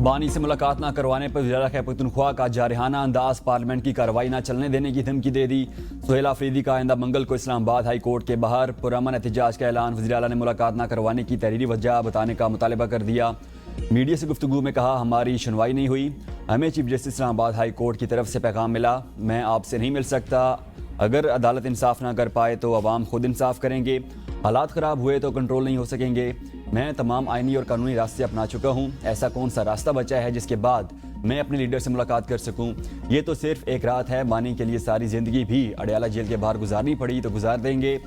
بانی سے ملاقات نہ کروانے پر وزیر خیبر پختونخوا کا جارحانہ انداز، پارلیمنٹ کی کارروائی نہ چلنے دینے کی دھمکی دے دی۔ سہیل آفریدی کا آئندہ منگل کو اسلام آباد ہائی کورٹ کے باہر پرامن احتجاج کا اعلان۔ وزیر اعلیٰ نے ملاقات نہ کروانے کی تحریری وجہ بتانے کا مطالبہ کر دیا۔ میڈیا سے گفتگو میں کہا، ہماری سنوائی نہیں ہوئی، ہمیں چیف جسٹس اسلام آباد ہائی کورٹ کی طرف سے پیغام ملا، میں آپ سے نہیں مل سکتا۔ اگر عدالت انصاف نہ کر پائے تو عوام خود انصاف کریں گے، حالات خراب ہوئے تو کنٹرول نہیں ہو سکیں گے۔ میں تمام آئینی اور قانونی راستے اپنا چکا ہوں، ایسا کون سا راستہ بچا ہے جس کے بعد میں اپنے لیڈر سے ملاقات کر سکوں؟ یہ تو صرف ایک رات ہے، بانی کے لیے ساری زندگی بھی اڈیالہ جیل کے باہر گزارنی پڑی تو گزار دیں گے۔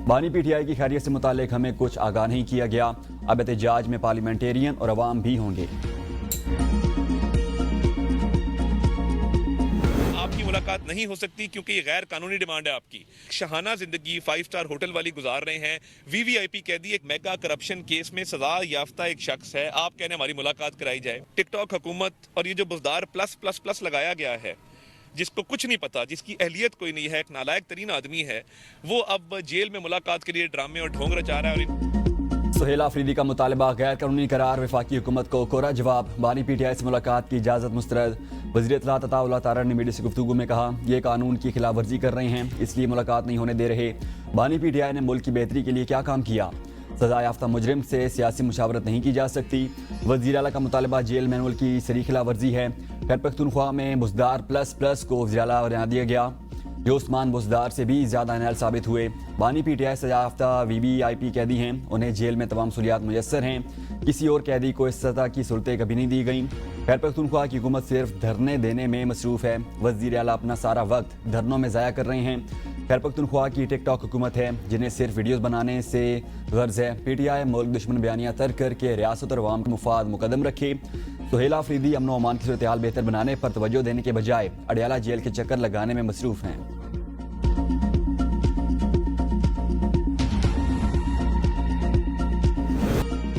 بانی پی ٹی آئی کی خیریت سے متعلق ہمیں کچھ آگاہ نہیں کیا گیا، اب احتجاج میں پارلیمنٹیرین اور عوام بھی ہوں گے۔ آپ کی ملاقات نہیں ہو سکتی کیونکہ یہ غیر قانونی ڈیمانڈ ہے آپ کی۔ شاہانہ زندگی 5 اسٹار ہوٹل والی گزار رہے ہیں، وی وی آئی پی قیدی، ایک میگا کرپشن کیس میں سزا یافتہ ایک شخص ہے، آپ کہنے ہماری ملاقات کرائی جائے۔ ٹک ٹاک حکومت اور یہ جو بزدار پلس پلس پلس لگایا گیا ہے، جس کو کچھ نہیں پتا، جس کی اہلیت کوئی نہیں ہے، ایک نالائق ترین آدمی ہے، وہ اب جیل میں ملاقات کے لیے ڈرامے اور ڈھونگ رچا رہا ہے۔ سہیل آفریدی کا مطالبہ غیر قانونی قرار، وفاقی حکومت کو کورا جواب۔ بانی پی ٹی آئی سے ملاقات کی اجازت مسترد۔ وزیر اطلاعات عطا اللہ تارڑ نے میڈیا سے گفتگو میں کہا، یہ قانون کی خلاف ورزی کر رہے ہیں، اس لیے ملاقات نہیں ہونے دے رہے۔ بانی پی ٹی آئی نے ملک کی بہتری کے لیے کیا کام کیا؟ سزا یافتہ مجرم سے سیاسی مشاورت نہیں کی جا سکتی۔ وزیر اعلیٰ کا مطالبہ جیل مینول کی سری خلاف ورزی ہے۔ خیبر پختونخوا میں بزدار پلس پلس کو وزیر اعلیٰ بنا دیا گیا، جو عثمان بزدار سے بھی زیادہ انیل ثابت ہوئے۔ بانی پی ٹی آئی سزا یافتہ وی وی آئی پی قیدی ہیں، انہیں جیل میں تمام سہولیات میسر ہیں، کسی اور قیدی کو اس سطح کی سہولتیں کبھی نہیں دی گئیں۔ خیبر پختونخوا کی حکومت صرف دھرنے دینے میں مصروف ہے، وزیر اعلیٰ اپنا سارا وقت دھرنوں میں ضائع کر رہے ہیں۔ خیبر پختونخوا کی ٹک ٹاک حکومت ہے، جنہیں صرف ویڈیوز بنانے سے غرض ہے۔ پی ٹی آئی ملک دشمن بیانیہ ترک کر کے ریاست اور عوام کے مفاد مقدم رکھے۔ سہیل آفریدی امن و امان کی صورتحال بہتر بنانے پر توجہ دینے کے بجائے اڈیالہ جیل کے چکر لگانے میں مصروف ہیں۔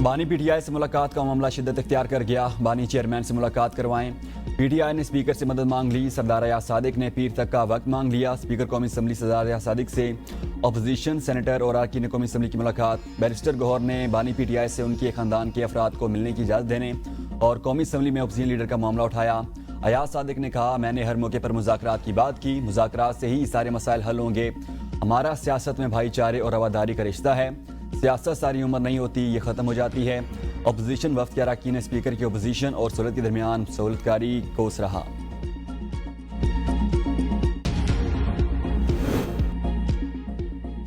بانی پی ٹی آئی سے ملاقات کا معاملہ شدت اختیار کر گیا، بانی چیئرمین سے ملاقات کروائیں۔ پی ٹی آئی نے اسپیکر سے مدد مانگ لی، سردار ایاز صادق نے پیر تک کا وقت مانگ لیا۔ اسپیکر قومی اسمبلی سردار ایاز صادق سے اپوزیشن سینیٹر اور اراکین قومی اسمبلی کی ملاقات۔ بیرسٹر گوہر نے بانی پی ٹی آئی سے ان کے خاندان کے افراد کو ملنے کی اجازت دینے اور قومی اسمبلی میں اپوزیشن لیڈر کا معاملہ اٹھایا۔ ایاز صادق نے کہا، میں نے ہر موقع پر مذاکرات کی بات کی، مذاکرات سے ہی سارے مسائل حل ہوں گے۔ ہمارا سیاست میں بھائی چارے اور رواداری کا رشتہ ہے، سیاست ساری عمر نہیں ہوتی، یہ ختم ہو جاتی ہے۔ اپوزیشن وفد کے اراکین نے اسپیکر کی اپوزیشن اور سہولت کے درمیان سہولت کاری کو سراہا۔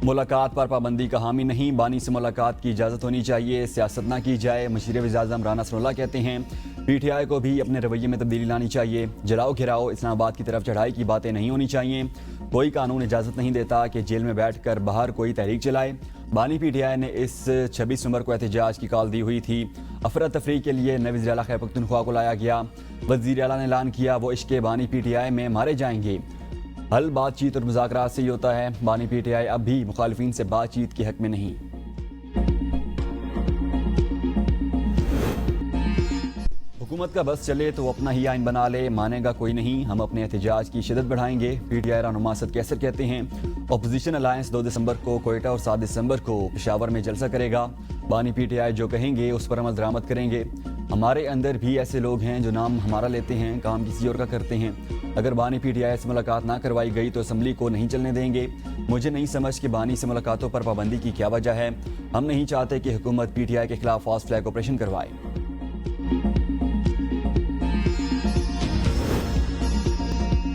ملاقات پر پابندی کا حامی نہیں، بانی سے ملاقات کی اجازت ہونی چاہیے، سیاست نہ کی جائے۔ مشیر وزیر اعظم رانا نصر اللہ کہتے ہیں، پی ٹی آئی کو بھی اپنے رویے میں تبدیلی لانی چاہیے، جلاؤ گھراؤ اسلام آباد کی طرف چڑھائی کی باتیں نہیں ہونی چاہیے۔ کوئی قانون اجازت نہیں دیتا کہ جیل میں بیٹھ کر باہر کوئی تحریک چلائے۔ بانی پی ٹی آئی نے اس 26 نومبر کو احتجاج کی کال دی ہوئی تھی۔ افراتفری کے لیے نئے وزیر اعلیٰ خیبر پختونخوا کو لایا گیا۔ وزیر اعلیٰ نے اعلان کیا، وہ عشق بانی پی ٹی آئی میں مارے جائیں گے۔ حل بات چیت اور مذاکرات سے ہی ہوتا ہے۔ بانی پی ٹی آئی اب بھی مخالفین سے بات چیت کے حق میں نہیں۔ حکومت کا بس چلے تو اپنا ہی آئین بنا لے، مانے گا کوئی نہیں، ہم اپنے احتجاج کی شدت بڑھائیں گے۔ پی ٹی آئی رہنما اسد کیسر کہتے ہیں، اپوزیشن الائنس 2 دسمبر کو کوئٹہ اور 7 دسمبر کو پشاور میں جلسہ کرے گا۔ بانی پی ٹی آئی جو کہیں گے اس پر عمل درآمد کریں گے۔ ہمارے اندر بھی ایسے لوگ ہیں جو نام ہمارا لیتے ہیں، کام کسی اور کا کرتے ہیں۔ اگر بانی پی ٹی آئی سے ملاقات نہ کروائی گئی تو اسمبلی کو نہیں چلنے دیں گے۔ مجھے نہیں سمجھ کہ بانی سے ملاقاتوں پر پابندی کی کیا وجہ ہے۔ ہم نہیں چاہتے کہ حکومت پی ٹی آئی کے خلاف فاسٹ فلیگ آپریشن کروائے۔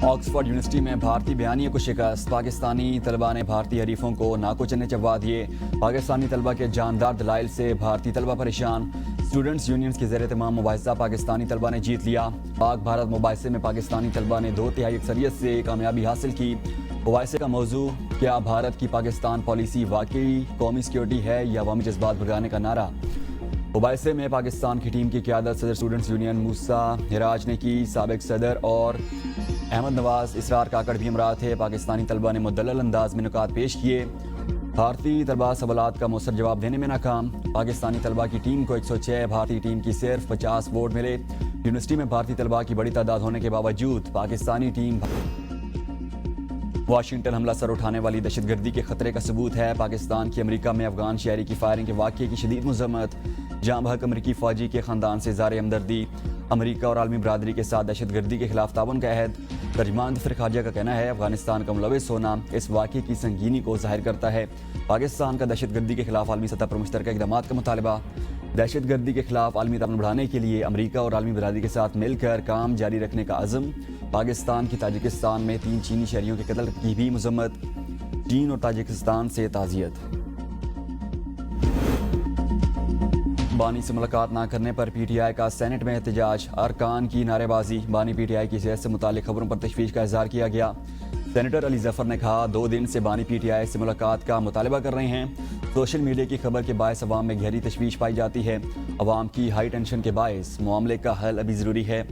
آکسفورڈ یونیورسٹی میں بھارتی بیانیے کو شکست، پاکستانی طلبہ نے بھارتی حریفوں کو ناکو چنے چبوا دیے۔ پاکستانی طلبہ کے جاندار دلائل سے بھارتی طلبہ پریشان، اسٹوڈنٹس یونینز کے زیر اہتمام مباحثہ پاکستانی طلبہ نے جیت لیا۔ پاک بھارت مباحثے میں پاکستانی طلبہ نے 2/3 اکثریت سے کامیابی حاصل کی۔ مباحثے کا موضوع، کیا بھارت کی پاکستان پالیسی واقعی قومی سیکیورٹی ہے یا عوامی جذبات بھڑکانے کا نعرہ؟ مباحثے میں پاکستان کی ٹیم کی قیادت صدر اسٹوڈنٹس یونین موسیٰ ہراج نے کی، سابق صدر اور احمد نواز اسرار کاکڑ بھی ہمراہ تھے۔ پاکستانی طلبہ نے مدلل انداز میں نکات پیش کیے۔ بھارتی طلبہ سوالات کا مؤثر جواب دینے میں ناکام۔ پاکستانی طلبہ کی ٹیم کو 106، بھارتی ٹیم کی صرف 50 ووٹ ملے۔ یونیورسٹی میں بھارتی طلبہ کی بڑی تعداد ہونے کے باوجود پاکستانی ٹیم واشنگٹن حملہ سر اٹھانے والی دہشت گردی کے خطرے کا ثبوت ہے۔ پاکستان کی امریکہ میں افغان شہری کی فائرنگ کے واقعے کی شدید مذمت، جاں بحق امریکی فوجی کے خاندان سے اظہار ہمدردی۔ امریکہ اور عالمی برادری کے ساتھ دہشت گردی کے خلاف تعاون کا عہد۔ ترجمان دفتر خارجہ کا کہنا ہے افغانستان کا ملوث ہونا اس واقعے کی سنگینی کو ظاہر کرتا ہے۔ پاکستان کا دہشت گردی کے خلاف عالمی سطح پر مشترکہ اقدامات کا مطالبہ۔ دہشت گردی کے خلاف عالمی تعاون بڑھانے کے لیے امریکہ اور عالمی برادری کے ساتھ مل کر کام جاری رکھنے کا عزم۔ پاکستان کی تاجکستان میں 3 چینی شہریوں کے قتل کی بھی مذمت۔ چین اور تاجکستان سے تعزیت۔ بانی سے ملاقات نہ کرنے پر پی ٹی آئی کا سینٹ میں احتجاج، ارکان کی نعرے بازی۔ بانی پی ٹی آئی کی صحت سے متعلق خبروں پر تشویش کا اظہار کیا گیا۔ سینیٹر علی ظفر نے کہا 2 دن سے بانی پی ٹی آئی سے ملاقات کا مطالبہ کر رہے ہیں۔ سوشل میڈیا کی خبر کے باعث عوام میں گہری تشویش پائی جاتی ہے۔ عوام کی ہائی ٹینشن کے باعث معاملے کا حل ابھی ضروری ہے۔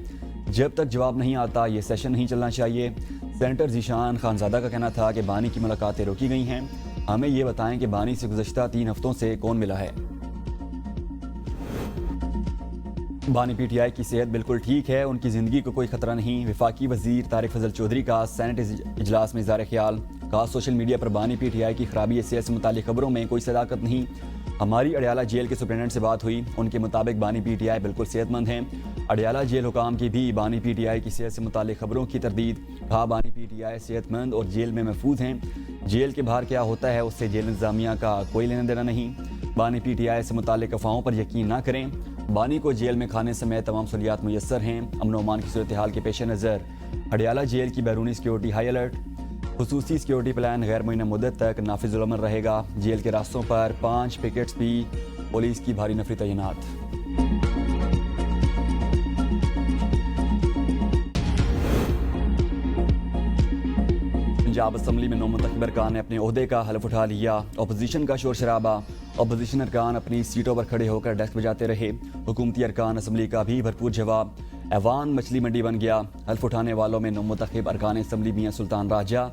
جب تک جواب نہیں آتا یہ سیشن نہیں چلنا چاہیے۔ سینیٹر ذیشان خانزادہ کا کہنا تھا کہ بانی کی ملاقاتیں روکی گئی ہیں۔ ہمیں یہ بتائیں کہ بانی سے گزشتہ 3 ہفتوں سے کون ملا ہے۔ بانی پی ٹی آئی کی صحت بالکل ٹھیک ہے، ان کی زندگی کو کوئی خطرہ نہیں۔ وفاقی وزیر طارق فضل چودھری کا سینٹ اجلاس میں اظہار خیال۔ کہا سوشل میڈیا پر بانی پی ٹی آئی کی خرابی صحت سے متعلق خبروں میں کوئی صداقت نہیں۔ ہماری اڈیالہ جیل کے سپرنٹنڈنٹ سے بات ہوئی، ان کے مطابق بانی پی ٹی آئی بالکل صحت مند ہیں۔ اڈیالہ جیل حکام کی بھی بانی پی ٹی آئی کی صحت سے متعلق خبروں کی تردید۔ کہا بانی پی ٹی آئی صحت مند اور جیل میں محفوظ ہیں۔ جیل کے باہر کیا ہوتا ہے اس سے جیل انتظامیہ کا کوئی لینا دینا نہیں۔ بانی پی ٹی آئی سے متعلق افواہوں پر یقین نہ کریں۔ بانی کو جیل میں کھانے سمیت تمام سہولیات میسر ہیں۔ امن و امان کی صورتحال کے پیش نظر اڈیالہ جیل کی بیرونی سیکیورٹی ہائی الرٹ۔ خصوصی سیکیورٹی پلان غیر معینہ مدت تک نافذ العمل رہے گا۔ جیل کے راستوں پر 5 پکٹس بھی، پولیس کی بھاری نفری تعینات۔ پنجاب اسمبلی میں 9 منتخب ارکان نے اپنے عہدے کا حلف اٹھا لیا۔ اپوزیشن کا شور شرابہ، اپوزیشن ارکان اپنی سیٹوں پر کھڑے ہو کر ڈیسک بجاتے رہے۔ حکومتی ارکان اسمبلی کا بھی بھرپور جواب۔ ایوان مچھلی منڈی بن گیا۔ حلف اٹھانے والوں میں 9 منتخب ارکان اسمبلی میاں سلطان راجہ،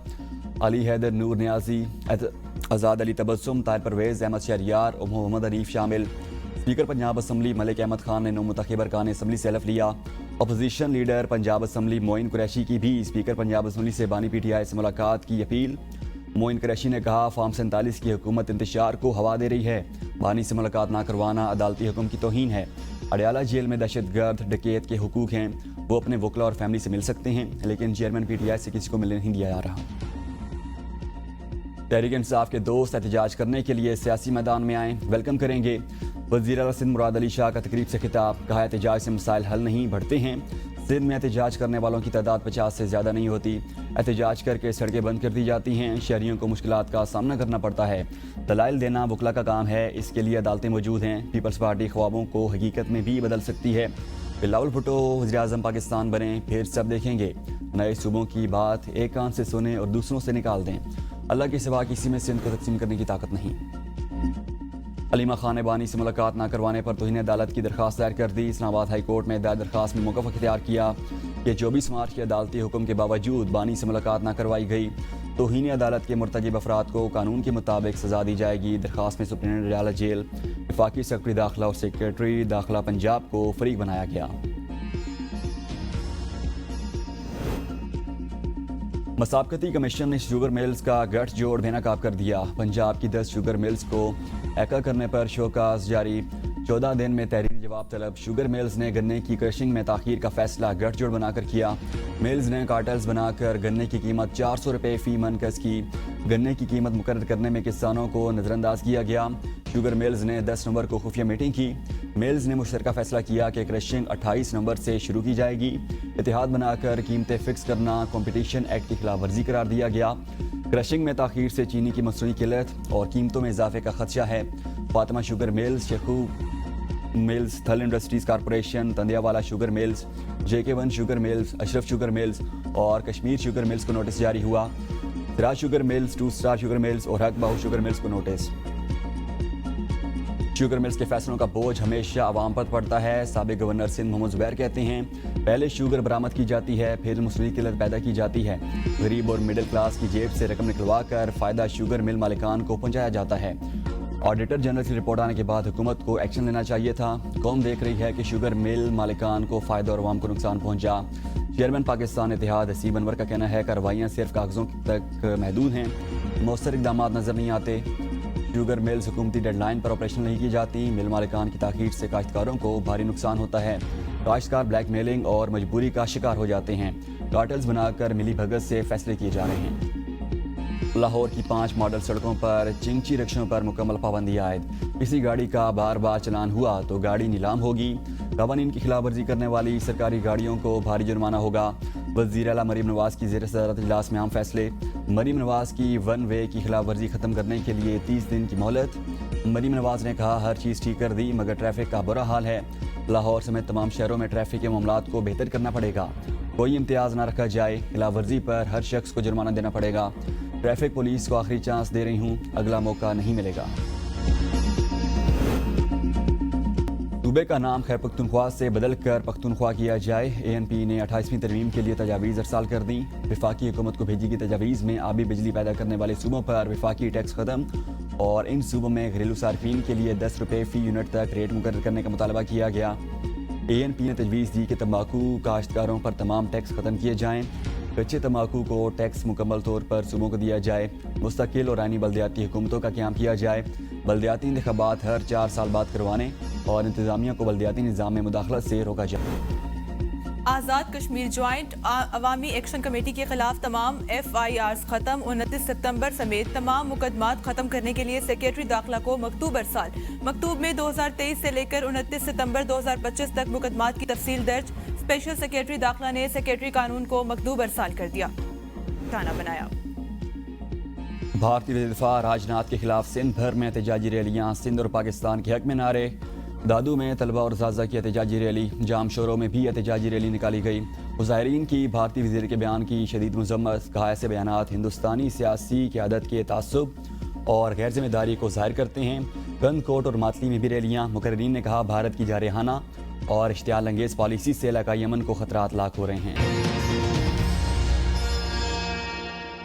علی حیدر، نور نیازی، آزاد علی تبسم، طاہر پرویز، احمد شہریار اور محمد حنیف شامل۔ اسپیکر پنجاب اسمبلی ملک احمد خان نے 9 منتخب ارکان اسمبلی سے حلف لیا۔ اپوزیشن لیڈر پنجاب اسمبلی معین قریشی کی بھی اسپیکر پنجاب اسمبلی سے بانی پی ٹی آئی سے ملاقات کی اپیل۔ معین قریشی نے کہا فارم 47 کی حکومت انتشار کو ہوا دے رہی ہے۔ بانی سے ملاقات نہ کروانا عدالتی حکم کی توہین ہے۔ اڈیالہ جیل میں دہشت گرد ڈکیت کے حقوق ہیں، وہ اپنے وکلا اور فیملی سے مل سکتے ہیں، لیکن چیئرمین پی ٹی آئی سے کسی کو ملنے نہیں دیا جا رہا۔ تحریک انصاف کے دوست احتجاج کرنے کے لیے سیاسی میدان میں آئیں، ویلکم کریں گے۔ وزیر اعلیٰ سندھ مراد علی شاہ کا تقریب سے خطاب، کہا احتجاج سے مسائل حل نہیں بڑھتے ہیں۔ سندھ میں احتجاج کرنے والوں کی تعداد 50 سے زیادہ نہیں ہوتی۔ احتجاج کر کے سڑکیں بند کر دی جاتی ہیں، شہریوں کو مشکلات کا سامنا کرنا پڑتا ہے۔ دلائل دینا وکلا کا کام ہے، اس کے لیے عدالتیں موجود ہیں۔ پیپلز پارٹی خوابوں کو حقیقت میں بھی بدل سکتی ہے۔ بلاول بھٹو وزیر اعظم پاکستان بنیں، پھر سب دیکھیں گے۔ نئے صوبوں کی بات ایک کان سے سنیں اور دوسروں سے نکال دیں۔ اللہ کے سوا کسی میں سندھ کو تقسیم کرنے کی طاقت نہیں۔ علیمہ خان نے بانی سے ملاقات نہ کروانے پر توہین عدالت کی درخواست دائر کر دی۔ اسلام آباد ہائی کورٹ میں دائر درخواست میں موقف اختیار کیا کہ 24 مارچ کے عدالتی حکم کے باوجود بانی سے ملاقات نہ کروائی گئی۔ توہین عدالت کے مرتکب افراد کو قانون کے مطابق سزا دی جائے گی۔ درخواست میں سپرنٹنڈنٹ اڈیالہ جیل، وفاقی سیکرٹری داخلہ اور سیکرٹری داخلہ پنجاب کو فریق بنایا گیا۔ مسابقتی کمیشن نے شوگر ملز کا گٹھ جوڑ بے نقاب کر دیا۔ پنجاب کی 10 شوگر ملز کو ایکا کرنے پر شوکاز جاری، 14 دن میں تحریری جواب طلب۔ شوگر ملز نے گنے کی کرشنگ میں تاخیر کا فیصلہ گٹھ جوڑ بنا کر کیا۔ ملز نے کارٹلز بنا کر گنے کی قیمت 400 روپے فی من کس کی۔ گنے کی قیمت مقرر کرنے میں کسانوں کو نظر انداز کیا گیا۔ شوگر ملز نے 10 نومبر کو خفیہ میٹنگ کی۔ ملز نے مشترکہ فیصلہ کیا کہ کرشنگ 28 نومبر سے شروع کی جائے گی۔ اتحاد بنا کر قیمتیں فکس کرنا کمپٹیشن ایکٹ کی خلاف ورزی قرار دیا گیا۔ کرشنگ میں تاخیر سے چینی کی مصنوعی قلت اور قیمتوں میں اضافے کا خدشہ ہے۔ Fatima sugar mills, Sheikhoo mills, Thal industries corporation, Tandlianwala sugar mills, JK1 sugar mills, Ashraf sugar mills اور کشمیر شوگر ملز کو نوٹس جاری ہوا۔ Siraj sugar mills, 2 star sugar mills اور حق باہو شوگر ملز کو نوٹس۔ شوگر ملز کے فیصلوں کا بوجھ ہمیشہ عوام پر پڑتا ہے۔ سابق گورنر سندھ محمد زبیر کہتے ہیں پہلے شوگر برآمد کی جاتی ہے، پھر مصنوعی قلت پیدا کی جاتی ہے۔ غریب اور مڈل کلاس کی جیب سے رقم نکلوا کر فائدہ شوگر مل مالکان کو پہنچایا جاتا ہے۔ آڈیٹر جنرل کی رپورٹ آنے کے بعد حکومت کو ایکشن لینا چاہیے تھا۔ قوم دیکھ رہی ہے کہ شوگر مل مالکان کو فائدہ اور عوام کو نقصان پہنچا۔ چیئرمین پاکستان اتحاد حسیب انور کا کہنا ہے کارروائیاں صرف کاغذوں تک محدود ہیں، مؤثر اقدامات نظر نہیں آتے۔ شوگر ملز حکومتی ڈیڈ لائن پر آپریشن نہیں کی جاتی، مل مالکان کی تاخیر سے کاشتکاروں کو بھاری نقصان ہوتا ہے، کاشتکار بلیک میلنگ اور مجبوری کا شکار ہو جاتے ہیں، کارٹلز بنا کر ملی بھگت سے فیصلے کیے جا رہے ہیں۔ لاہور کی 5 ماڈل سڑکوں پر چنگچی رکشوں پر مکمل پابندی عائد، کسی گاڑی کا بار بار چلان ہوا تو گاڑی نیلام ہوگی، قوانین کی خلاف ورزی کرنے والی سرکاری گاڑیوں کو بھاری جرمانہ ہوگا۔ وزیر اعلیٰ مریم نواز کی زیر صدارت اجلاس میں اہم فیصلے، مریم نواز کی ون وے کی خلاف ورزی ختم کرنے کے لیے 30 دن کی مہلت۔ مریم نواز نے کہا ہر چیز ٹھیک کر دی مگر ٹریفک کا برا حال ہے، لاہور سمیت تمام شہروں میں ٹریفک کے معاملات کو بہتر کرنا پڑے گا، کوئی امتیاز نہ رکھا جائے، خلاف ورزی پر ہر شخص کو جرمانہ دینا پڑے گا، ٹریفک پولیس کو آخری چانس دے رہی ہوں، اگلا موقع نہیں ملے گا۔ صوبے کا نام خیبر پختونخوا سے بدل کر پختونخوا کیا جائے، ANP نے 28ویں ترمیم کے لیے تجاویز ارسال کر دیں، وفاقی حکومت کو بھیجی گئی تجاویز میں آبی بجلی پیدا کرنے والے صوبوں پر وفاقی ٹیکس ختم اور ان صوبوں میں گھریلو صارفین کے لیے 10 روپے فی یونٹ تک ریٹ مقرر کرنے کا مطالبہ کیا گیا۔ ANP نے تجویز دی کہ تمباکو کاشتکاروں پر تمام ٹیکس ختم کیے جائیں، کچے تمباکو کو ٹیکس مکمل طور پر صوبوں کو دیا جائے، مستقل اور آئینی بلدیاتی حکومتوں کا قیام کیا جائے، بلدیاتی انتخابات ہر 4 سال بعد کروانے اور انتظامیہ کو بلدیاتی نظام میں مداخلت سے روکا جائے۔ آزاد کشمیر جوائنٹ عوامی ایکشن کمیٹی کے خلاف تمام FIRs ختم، 29 ستمبر سمیت تمام مقدمات ختم کرنے کے لیے سیکریٹری داخلہ کو مکتوب ارسال، مکتوب میں 2023 سے لے کر 29 ستمبر 2025 تک مقدمات کی تفصیل درج، اسپیشل سیکریٹری داخلہ نے سیکریٹری قانون کو مکتوب ارسال کر دیا، ٹھانہ بنایا۔ بھارتی وزیر دفاع راج ناتھ کے خلاف سندھ بھر میں احتجاجی ریلیاں، سندھ اور پاکستان کے حق میں نعرے، دادو میں طلبہ اور اساتذہ کی احتجاجی ریلی، جام شوروں میں بھی احتجاجی ریلی نکالی گئی، مظاہرین کی بھارتی وزیر کے بیان کی شدید مذمت، کہا ایسے بیانات ہندوستانی سیاسی قیادت کے تعصب اور غیر ذمہ داری کو ظاہر کرتے ہیں۔ گند کوٹ اور ماتلی میں بھی ریلیاں، مقررین نے کہا بھارت کی جارحانہ اور اشتعال انگیز پالیسی سے علاقائی امن کو خطرات لاحق ہو رہے ہیں۔